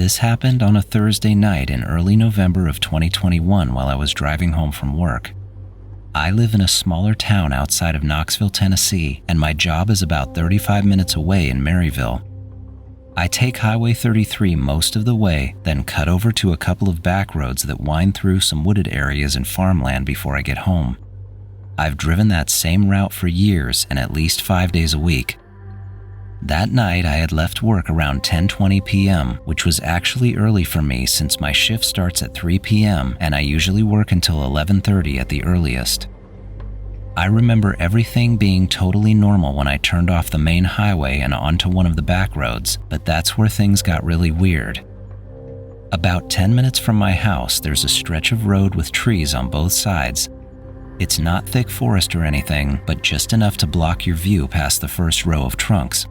This happened on a Thursday night in early November of 2021 while I was driving home from work. I live in a smaller town outside of Knoxville, Tennessee, and my job is about 35 minutes away in Maryville. I take Highway 33 most of the way, then cut over to a couple of back roads that wind through some wooded areas and farmland before I get home. I've driven that same route for years and at least 5 days a week. That night, I had left work around 10:20 p.m., which was actually early for me since my shift starts at 3 p.m. and I usually work until 11:30 at the earliest. I remember everything being totally normal when I turned off the main highway and onto one of the back roads, but that's where things got really weird. About 10 minutes from my house, there's a stretch of road with trees on both sides. It's not thick forest or anything, but just enough to block your view past the first row of trunks.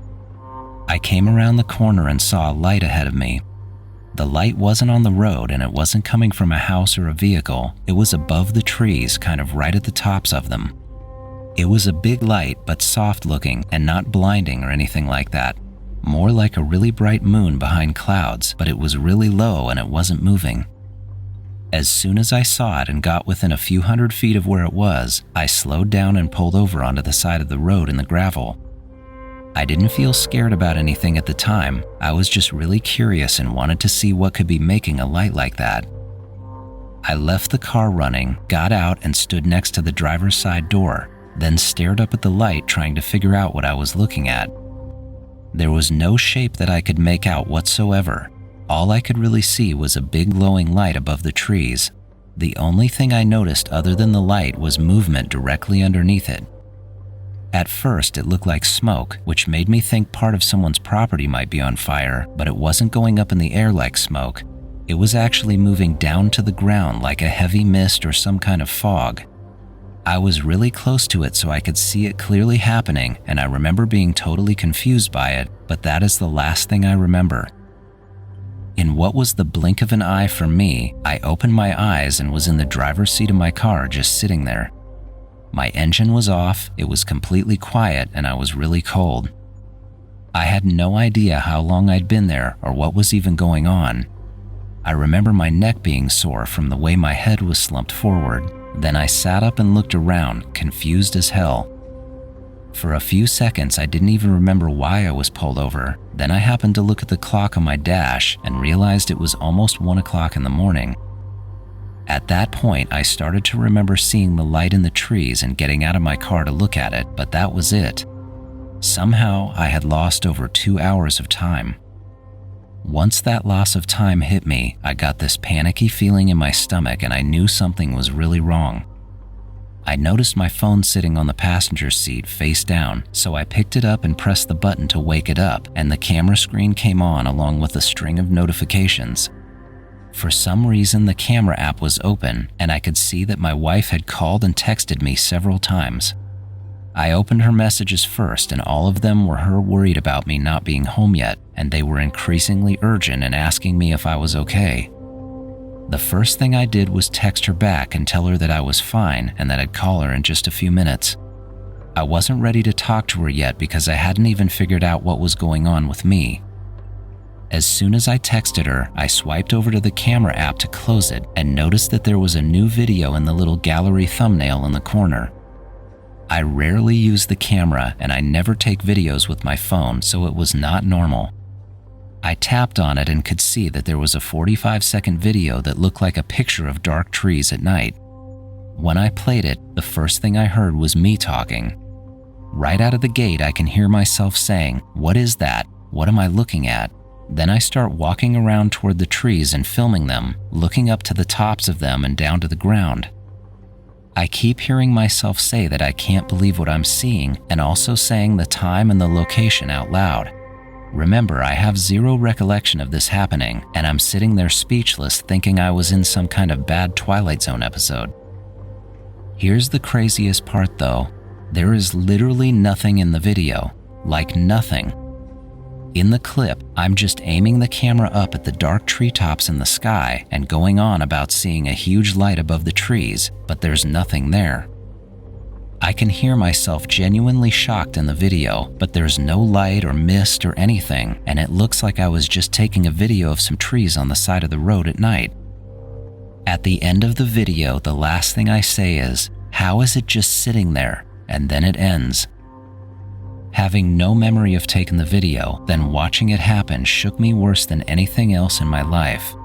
I came around the corner and saw a light ahead of me. The light wasn't on the road and it wasn't coming from a house or a vehicle. It was above the trees, kind of right at the tops of them. It was a big light, but soft looking and not blinding or anything like that. More like a really bright moon behind clouds, but it was really low and it wasn't moving. As soon as I saw it and got within a few hundred feet of where it was, I slowed down and pulled over onto the side of the road in the gravel. I didn't feel scared about anything at the time. I was just really curious and wanted to see what could be making a light like that. I left the car running, got out and stood next to the driver's side door, then stared up at the light trying to figure out what I was looking at. There was no shape that I could make out whatsoever. All I could really see was a big glowing light above the trees. The only thing I noticed other than the light was movement directly underneath it. At first, it looked like smoke, which made me think part of someone's property might be on fire, but it wasn't going up in the air like smoke. It was actually moving down to the ground like a heavy mist or some kind of fog. I was really close to it so I could see it clearly happening, and I remember being totally confused by it, but that is the last thing I remember. In what was the blink of an eye for me, I opened my eyes and was in the driver's seat of my car just sitting there. My engine was off, it was completely quiet, and I was really cold. I had no idea how long I'd been there or what was even going on. I remember my neck being sore from the way my head was slumped forward. Then I sat up and looked around, confused as hell. For a few seconds, I didn't even remember why I was pulled over. Then I happened to look at the clock on my dash and realized it was almost 1 o'clock in the morning. At that point, I started to remember seeing the light in the trees and getting out of my car to look at it, but that was it. Somehow, I had lost over 2 hours of time. Once that loss of time hit me, I got this panicky feeling in my stomach and I knew something was really wrong. I noticed my phone sitting on the passenger seat face down, so I picked it up and pressed the button to wake it up, and the camera screen came on along with a string of notifications. For some reason, the camera app was open and I could see that my wife had called and texted me several times. I opened her messages first and all of them were her worried about me not being home yet, and they were increasingly urgent and asking me if I was okay. The first thing I did was text her back and tell her that I was fine and that I'd call her in just a few minutes. I wasn't ready to talk to her yet because I hadn't even figured out what was going on with me. As soon as I texted her, I swiped over to the camera app to close it and noticed that there was a new video in the little gallery thumbnail in the corner. I rarely use the camera and I never take videos with my phone, so it was not normal. I tapped on it and could see that there was a 45-second video that looked like a picture of dark trees at night. When I played it, the first thing I heard was me talking. Right out of the gate, I can hear myself saying, "What is that? What am I looking at?" Then I start walking around toward the trees and filming them, looking up to the tops of them and down to the ground. I keep hearing myself say that I can't believe what I'm seeing and also saying the time and the location out loud. Remember, I have zero recollection of this happening, and I'm sitting there speechless thinking I was in some kind of bad Twilight Zone episode. Here's the craziest part though. There is literally nothing in the video. Like nothing. In the clip, I'm just aiming the camera up at the dark treetops in the sky and going on about seeing a huge light above the trees, but there's nothing there. I can hear myself genuinely shocked in the video, but there's no light or mist or anything, and it looks like I was just taking a video of some trees on the side of the road at night. At the end of the video, the last thing I say is, "How is it just sitting there?" And then it ends. Having no memory of taking the video, then watching it happen shook me worse than anything else in my life.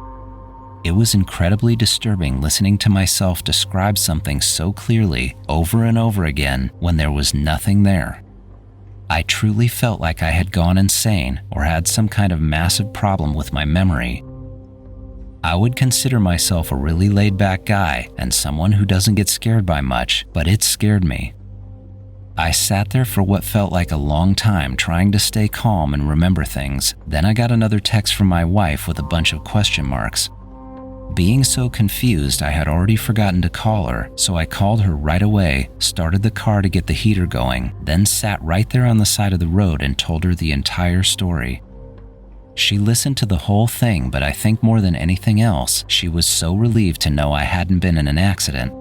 It was incredibly disturbing listening to myself describe something so clearly over and over again when there was nothing there. I truly felt like I had gone insane or had some kind of massive problem with my memory. I would consider myself a really laid-back guy and someone who doesn't get scared by much, but it scared me. I sat there for what felt like a long time trying to stay calm and remember things. Then I got another text from my wife with a bunch of question marks. Being so confused, I had already forgotten to call her, so I called her right away, started the car to get the heater going, then sat right there on the side of the road and told her the entire story. She listened to the whole thing, but I think more than anything else, she was so relieved to know I hadn't been in an accident.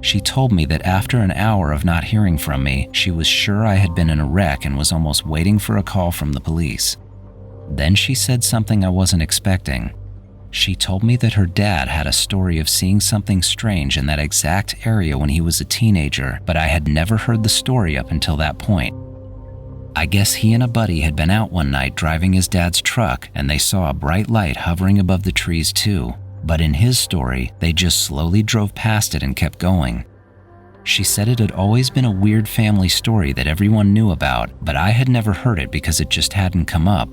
She told me that after an hour of not hearing from me, she was sure I had been in a wreck and was almost waiting for a call from the police. Then she said something I wasn't expecting. She told me that her dad had a story of seeing something strange in that exact area when he was a teenager, but I had never heard the story up until that point. I guess he and a buddy had been out one night driving his dad's truck and they saw a bright light hovering above the trees too, but in his story, they just slowly drove past it and kept going. She said it had always been a weird family story that everyone knew about, but I had never heard it because it just hadn't come up.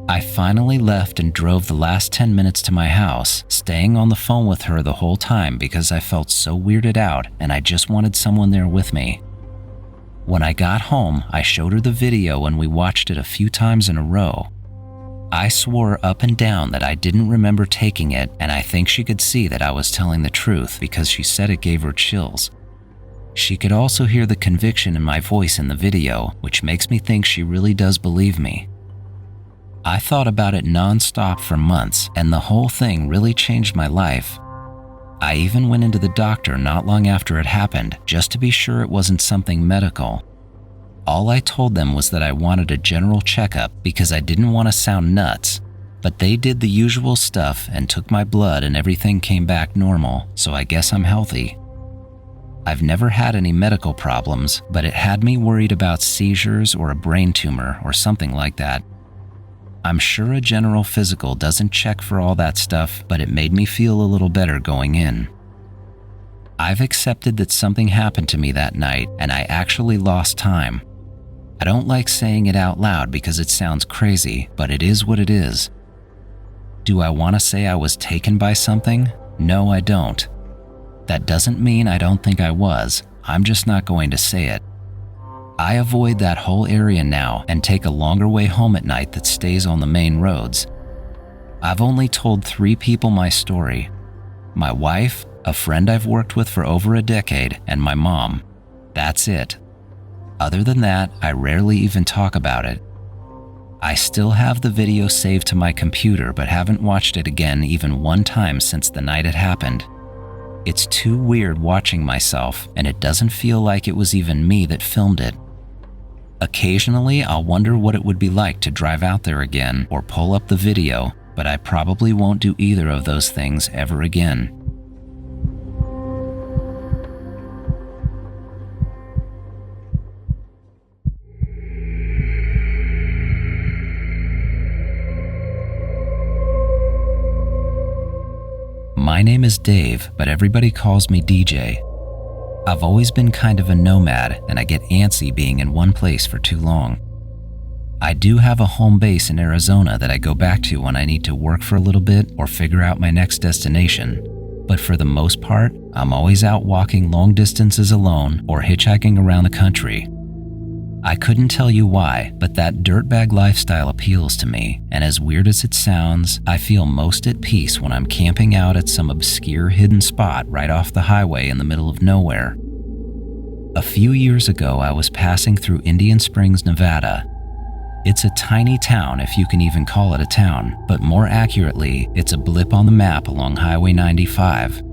I finally left and drove the last 10 minutes to my house, staying on the phone with her the whole time because I felt so weirded out and I just wanted someone there with me. When I got home, I showed her the video and we watched it a few times in a row. I swore up and down that I didn't remember taking it, and I think she could see that I was telling the truth because she said it gave her chills. She could also hear the conviction in my voice in the video, which makes me think she really does believe me. I thought about it non-stop for months, and the whole thing really changed my life. I even went into the doctor not long after it happened, just to be sure it wasn't something medical. All I told them was that I wanted a general checkup because I didn't want to sound nuts, but they did the usual stuff and took my blood and everything came back normal, so I guess I'm healthy. I've never had any medical problems, but it had me worried about seizures or a brain tumor or something like that. I'm sure a general physical doesn't check for all that stuff, but it made me feel a little better going in. I've accepted that something happened to me that night, and I actually lost time. I don't like saying it out loud because it sounds crazy, but it is what it is. Do I want to say I was taken by something? No, I don't. That doesn't mean I don't think I was. I'm just not going to say it. I avoid that whole area now and take a longer way home at night that stays on the main roads. I've only told 3 people my story: my wife, a friend I've worked with for over a decade, and my mom. That's it. Other than that, I rarely even talk about it. I still have the video saved to my computer but haven't watched it again even one time since the night it happened. It's too weird watching myself, and it doesn't feel like it was even me that filmed it. Occasionally, I'll wonder what it would be like to drive out there again or pull up the video, but I probably won't do either of those things ever again. My name is Dave, but everybody calls me DJ. I've always been kind of a nomad, and I get antsy being in one place for too long. I do have a home base in Arizona that I go back to when I need to work for a little bit or figure out my next destination, but for the most part, I'm always out walking long distances alone or hitchhiking around the country. I couldn't tell you why, but that dirtbag lifestyle appeals to me, and as weird as it sounds, I feel most at peace when I'm camping out at some obscure hidden spot right off the highway in the middle of nowhere. A few years ago, I was passing through Indian Springs, Nevada. It's a tiny town, if you can even call it a town, but more accurately, it's a blip on the map along Highway 95.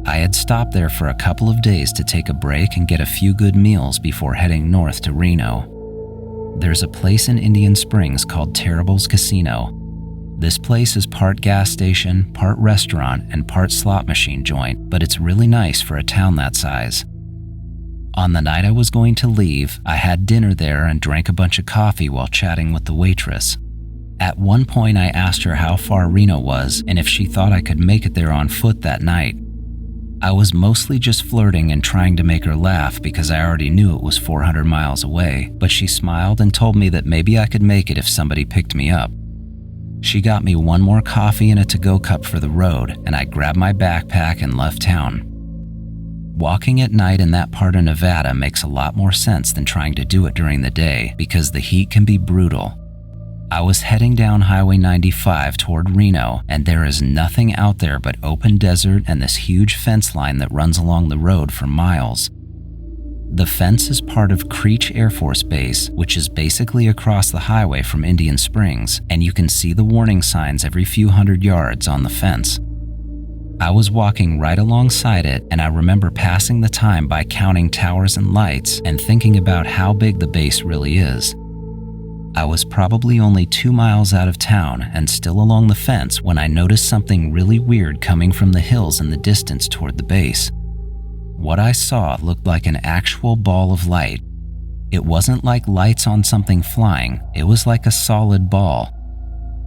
I had stopped there for a couple of days to take a break and get a few good meals before heading north to Reno. There's a place in Indian Springs called Terrible's Casino. This place is part gas station, part restaurant, and part slot machine joint, but it's really nice for a town that size. On the night I was going to leave, I had dinner there and drank a bunch of coffee while chatting with the waitress. At one point, I asked her how far Reno was and if she thought I could make it there on foot that night. I was mostly just flirting and trying to make her laugh because I already knew it was 400 miles away, but she smiled and told me that maybe I could make it if somebody picked me up. She got me one more coffee and a to-go cup for the road, and I grabbed my backpack and left town. Walking at night in that part of Nevada makes a lot more sense than trying to do it during the day because the heat can be brutal. I was heading down Highway 95 toward Reno, and there is nothing out there but open desert and this huge fence line that runs along the road for miles. The fence is part of Creech Air Force Base, which is basically across the highway from Indian Springs, and you can see the warning signs every few hundred yards on the fence. I was walking right alongside it, and I remember passing the time by counting towers and lights and thinking about how big the base really is. I was probably only 2 miles out of town and still along the fence when I noticed something really weird coming from the hills in the distance toward the base. What I saw looked like an actual ball of light. It wasn't like lights on something flying, it was like a solid ball.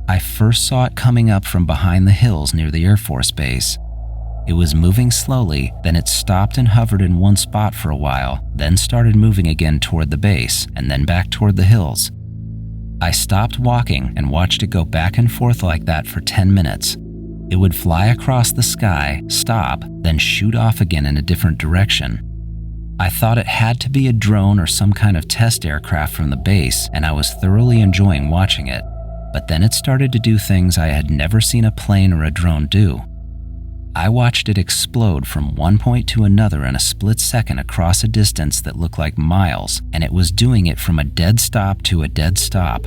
I first saw it coming up from behind the hills near the Air Force Base. It was moving slowly, then it stopped and hovered in one spot for a while, then started moving again toward the base, and then back toward the hills. I stopped walking and watched it go back and forth like that for 10 minutes. It would fly across the sky, stop, then shoot off again in a different direction. I thought it had to be a drone or some kind of test aircraft from the base, and I was thoroughly enjoying watching it. But then it started to do things I had never seen a plane or a drone do. I watched it explode from one point to another in a split second across a distance that looked like miles, and it was doing it from a dead stop to a dead stop.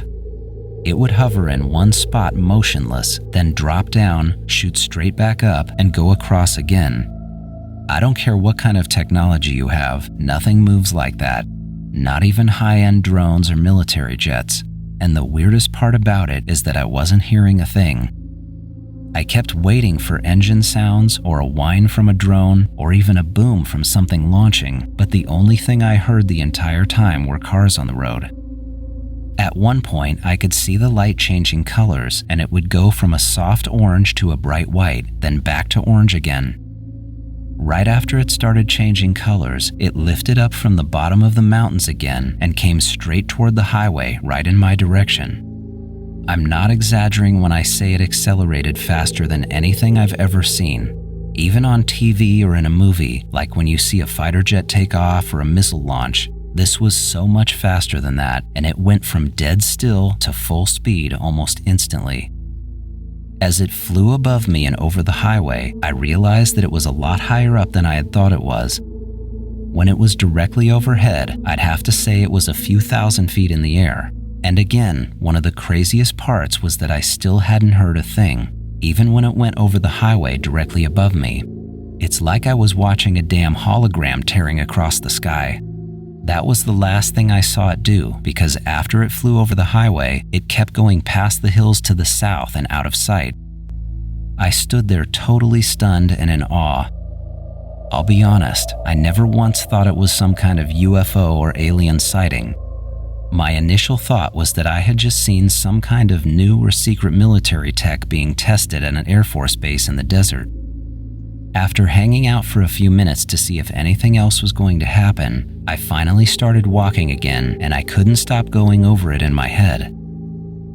It would hover in one spot motionless, then drop down, shoot straight back up, and go across again. I don't care what kind of technology you have, nothing moves like that. Not even high-end drones or military jets. And the weirdest part about it is that I wasn't hearing a thing. I kept waiting for engine sounds or a whine from a drone or even a boom from something launching, but the only thing I heard the entire time were cars on the road. At one point, I could see the light changing colors, and it would go from a soft orange to a bright white, then back to orange again. Right after it started changing colors, it lifted up from the bottom of the mountains again and came straight toward the highway right in my direction. I'm not exaggerating when I say it accelerated faster than anything I've ever seen. Even on TV or in a movie, like when you see a fighter jet take off or a missile launch, this was so much faster than that, and it went from dead still to full speed almost instantly. As it flew above me and over the highway, I realized that it was a lot higher up than I had thought it was. When it was directly overhead, I'd have to say it was a few thousand feet in the air. And again, one of the craziest parts was that I still hadn't heard a thing, even when it went over the highway directly above me. It's like I was watching a damn hologram tearing across the sky. That was the last thing I saw it do, because after it flew over the highway, it kept going past the hills to the south and out of sight. I stood there totally stunned and in awe. I'll be honest, I never once thought it was some kind of UFO or alien sighting. My initial thought was that I had just seen some kind of new or secret military tech being tested at an Air Force base in the desert. After hanging out for a few minutes to see if anything else was going to happen, I finally started walking again, and I couldn't stop going over it in my head.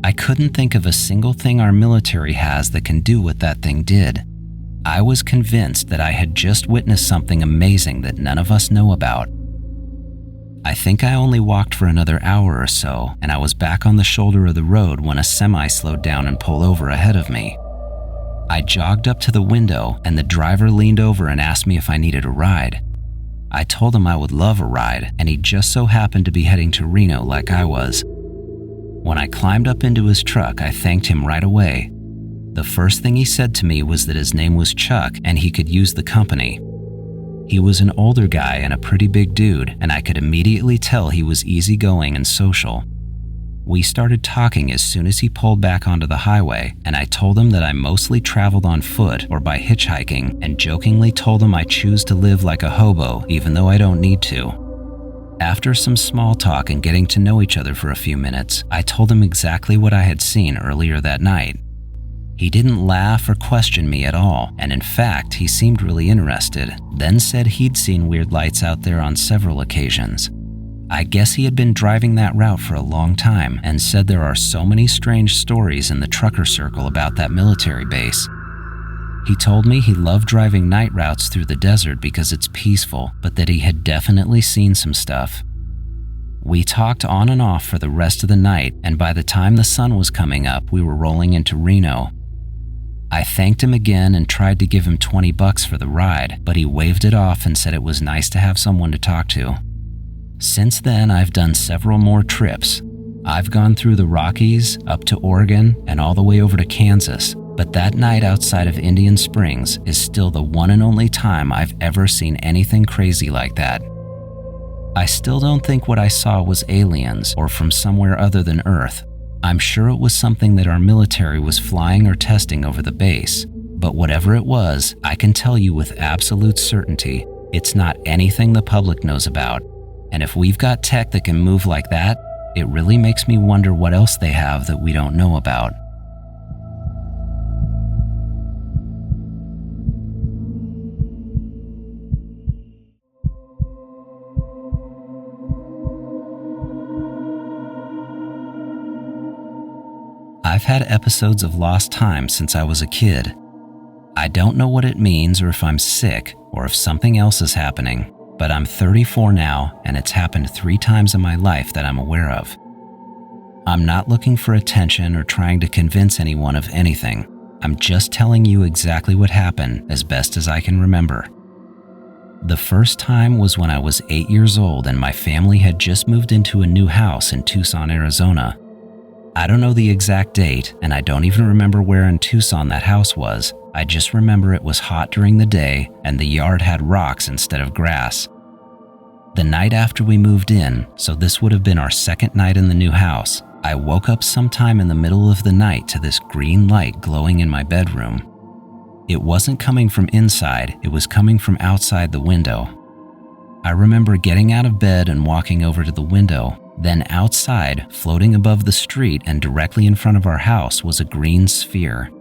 I couldn't think of a single thing our military has that can do what that thing did. I was convinced that I had just witnessed something amazing that none of us know about. I think I only walked for another hour or so, and I was back on the shoulder of the road when a semi slowed down and pulled over ahead of me. I jogged up to the window, and the driver leaned over and asked me if I needed a ride. I told him I would love a ride, and he just so happened to be heading to Reno like I was. When I climbed up into his truck, I thanked him right away. The first thing he said to me was that his name was Chuck and he could use the company. He was an older guy and a pretty big dude, and I could immediately tell he was easygoing and social. We started talking as soon as he pulled back onto the highway, and I told him that I mostly traveled on foot or by hitchhiking, and jokingly told him I choose to live like a hobo even though I don't need to. After some small talk and getting to know each other for a few minutes, I told him exactly what I had seen earlier that night. He didn't laugh or question me at all, and in fact, he seemed really interested, then said he'd seen weird lights out there on several occasions. I guess he had been driving that route for a long time and said there are so many strange stories in the trucker circle about that military base. He told me he loved driving night routes through the desert because it's peaceful, but that he had definitely seen some stuff. We talked on and off for the rest of the night, and by the time the sun was coming up, we were rolling into Reno. I thanked him again and tried to give him $20 for the ride, but he waved it off and said it was nice to have someone to talk to. Since then, I've done several more trips. I've gone through the Rockies, up to Oregon, and all the way over to Kansas, but that night outside of Indian Springs is still the one and only time I've ever seen anything crazy like that. I still don't think what I saw was aliens or from somewhere other than Earth. I'm sure it was something that our military was flying or testing over the base, but whatever it was, I can tell you with absolute certainty, it's not anything the public knows about. And if we've got tech that can move like that, it really makes me wonder what else they have that we don't know about. I've had episodes of lost time since I was a kid. I don't know what it means or if I'm sick or if something else is happening. But I'm 34 now, and it's happened 3 times in my life that I'm aware of. I'm not looking for attention or trying to convince anyone of anything. I'm just telling you exactly what happened as best as I can remember. The first time was when I was 8 years old and my family had just moved into a new house in Tucson, Arizona. I don't know the exact date, and I don't even remember where in Tucson that house was. I just remember it was hot during the day and the yard had rocks instead of grass. The night after we moved in, so this would have been our second night in the new house, I woke up sometime in the middle of the night to this green light glowing in my bedroom. It wasn't coming from inside, it was coming from outside the window. I remember getting out of bed and walking over to the window. Then outside, floating above the street and directly in front of our house was a green sphere.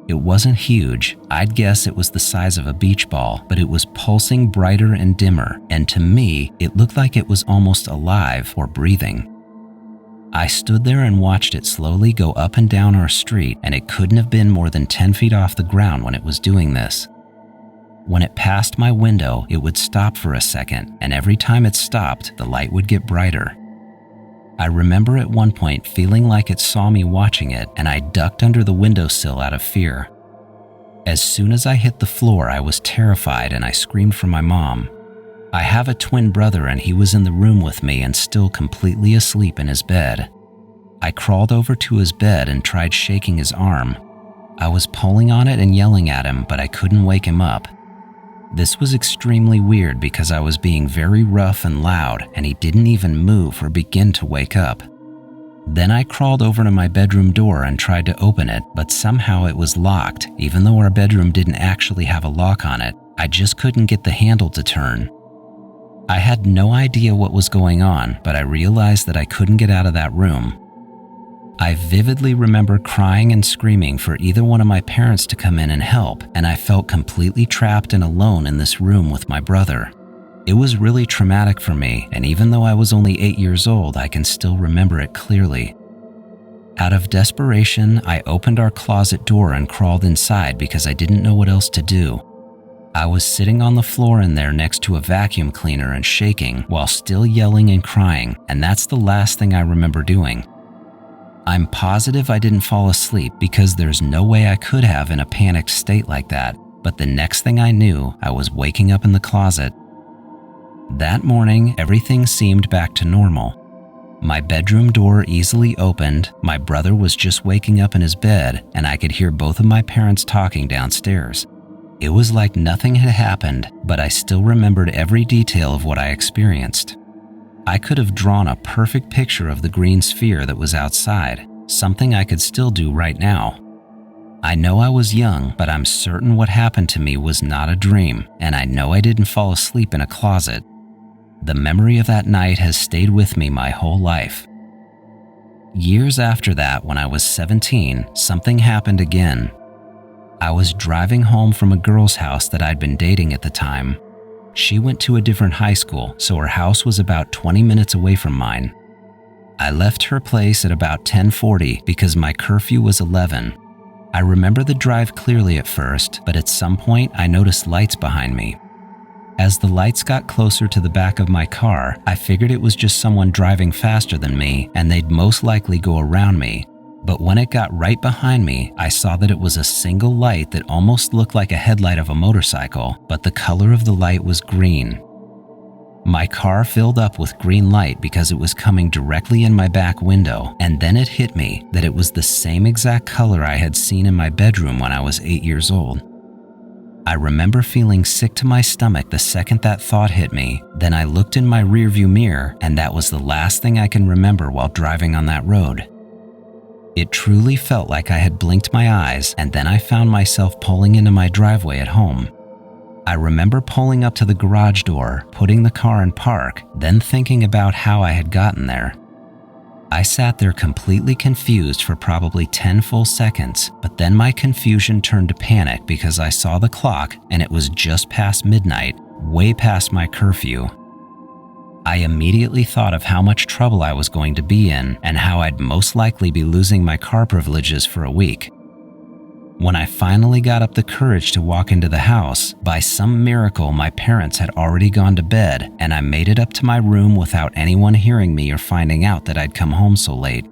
It wasn't huge. I'd guess it was the size of a beach ball, but it was pulsing brighter and dimmer, and to me, it looked like it was almost alive or breathing. I stood there and watched it slowly go up and down our street, and it couldn't have been more than 10 feet off the ground when it was doing this. When it passed my window, it would stop for a second, and every time it stopped, the light would get brighter. I remember at one point feeling like it saw me watching it, and I ducked under the windowsill out of fear. As soon as I hit the floor, I was terrified and I screamed for my mom. I have a twin brother and he was in the room with me and still completely asleep in his bed. I crawled over to his bed and tried shaking his arm. I was pulling on it and yelling at him, but I couldn't wake him up. This was extremely weird because I was being very rough and loud and he didn't even move or begin to wake up. Then I crawled over to my bedroom door and tried to open it, but somehow it was locked, even though our bedroom didn't actually have a lock on it. I just couldn't get the handle to turn. I had no idea what was going on, but I realized that I couldn't get out of that room. I vividly remember crying and screaming for either one of my parents to come in and help, and I felt completely trapped and alone in this room with my brother. It was really traumatic for me, and even though I was only 8 years old, I can still remember it clearly. Out of desperation, I opened our closet door and crawled inside because I didn't know what else to do. I was sitting on the floor in there next to a vacuum cleaner and shaking while still yelling and crying, and that's the last thing I remember doing. I'm positive I didn't fall asleep because there's no way I could have in a panicked state like that, but the next thing I knew, I was waking up in the closet. That morning, everything seemed back to normal. My bedroom door easily opened, my brother was just waking up in his bed, and I could hear both of my parents talking downstairs. It was like nothing had happened, but I still remembered every detail of what I experienced. I could have drawn a perfect picture of the green sphere that was outside, something I could still do right now. I know I was young, but I'm certain what happened to me was not a dream, and I know I didn't fall asleep in a closet. The memory of that night has stayed with me my whole life. Years after that, when I was 17, something happened again. I was driving home from a girl's house that I'd been dating at the time. She went to a different high school, so her house was about 20 minutes away from mine. I left her place at about 10:40 because my curfew was 11. I remember the drive clearly at first, but at some point I noticed lights behind me. As the lights got closer to the back of my car, I figured it was just someone driving faster than me and they'd most likely go around me. But when it got right behind me, I saw that it was a single light that almost looked like a headlight of a motorcycle, but the color of the light was green. My car filled up with green light because it was coming directly in my back window, and then it hit me that it was the same exact color I had seen in my bedroom when I was 8 years old. I remember feeling sick to my stomach the second that thought hit me. Then I looked in my rearview mirror, and that was the last thing I can remember while driving on that road. It truly felt like I had blinked my eyes, and then I found myself pulling into my driveway at home. I remember pulling up to the garage door, putting the car in park, then thinking about how I had gotten there. I sat there completely confused for probably 10 full seconds, but then my confusion turned to panic because I saw the clock and it was just past midnight, way past my curfew. I immediately thought of how much trouble I was going to be in and how I'd most likely be losing my car privileges for a week. When I finally got up the courage to walk into the house, by some miracle my parents had already gone to bed and I made it up to my room without anyone hearing me or finding out that I'd come home so late.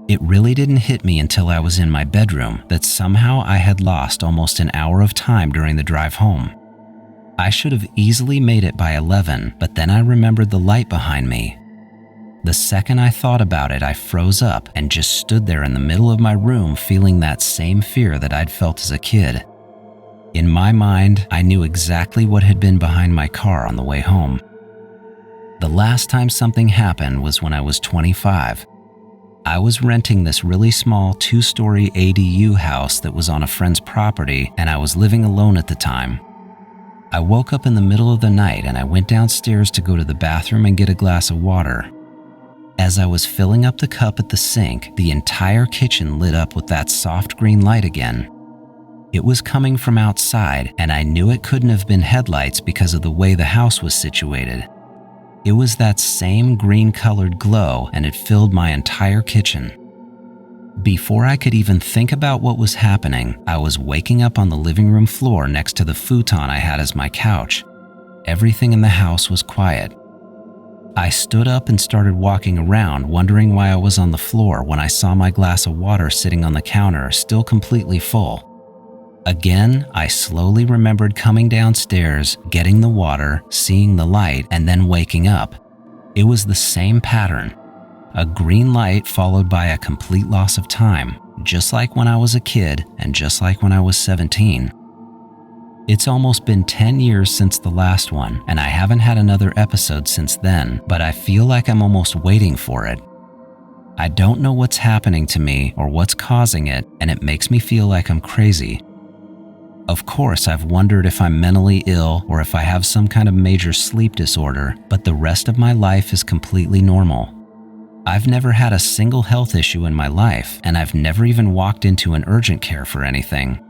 It really didn't hit me until I was in my bedroom that somehow I had lost almost an hour of time during the drive home. I should have easily made it by 11, but then I remembered the light behind me. The second I thought about it, I froze up and just stood there in the middle of my room feeling that same fear that I'd felt as a kid. In my mind, I knew exactly what had been behind my car on the way home. The last time something happened was when I was 25. I was renting this really small 2-story ADU house that was on a friend's property, and I was living alone at the time. I woke up in the middle of the night and I went downstairs to go to the bathroom and get a glass of water. As I was filling up the cup at the sink, the entire kitchen lit up with that soft green light again. It was coming from outside, and I knew it couldn't have been headlights because of the way the house was situated. It was that same green-colored glow, and it filled my entire kitchen. Before I could even think about what was happening, I was waking up on the living room floor next to the futon I had as my couch. Everything in the house was quiet. I stood up and started walking around, wondering why I was on the floor when I saw my glass of water sitting on the counter, still completely full. Again, I slowly remembered coming downstairs, getting the water, seeing the light, and then waking up. It was the same pattern. A green light followed by a complete loss of time, just like when I was a kid and just like when I was 17. It's almost been 10 years since the last one, and I haven't had another episode since then, but I feel like I'm almost waiting for it. I don't know what's happening to me or what's causing it, and it makes me feel like I'm crazy. Of course, I've wondered if I'm mentally ill or if I have some kind of major sleep disorder, but the rest of my life is completely normal. I've never had a single health issue in my life, and I've never even walked into an urgent care for anything.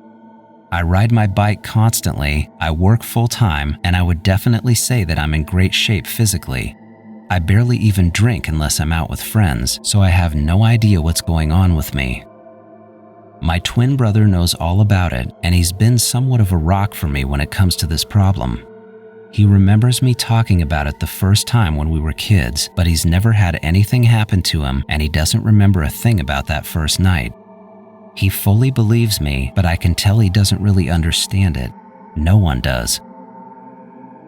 I ride my bike constantly, I work full-time, and I would definitely say that I'm in great shape physically. I barely even drink unless I'm out with friends, so I have no idea what's going on with me. My twin brother knows all about it, and he's been somewhat of a rock for me when it comes to this problem. He remembers me talking about it the first time when we were kids, but he's never had anything happen to him, and he doesn't remember a thing about that first night. He fully believes me, but I can tell he doesn't really understand it. No one does.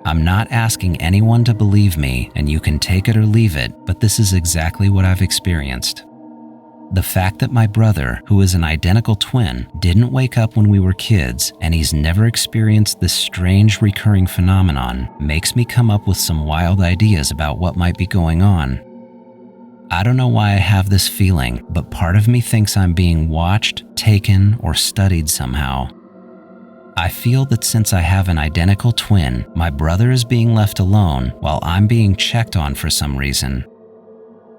I'm not asking anyone to believe me, and you can take it or leave it, but this is exactly what I've experienced. The fact that my brother, who is an identical twin, didn't wake up when we were kids and he's never experienced this strange recurring phenomenon makes me come up with some wild ideas about what might be going on. I don't know why I have this feeling, but part of me thinks I'm being watched, taken, or studied somehow. I feel that since I have an identical twin, my brother is being left alone while I'm being checked on for some reason.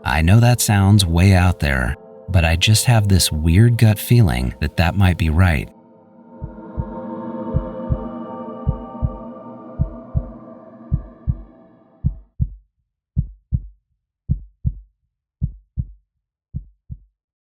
I know that sounds way out there, but I just have this weird gut feeling that that might be right.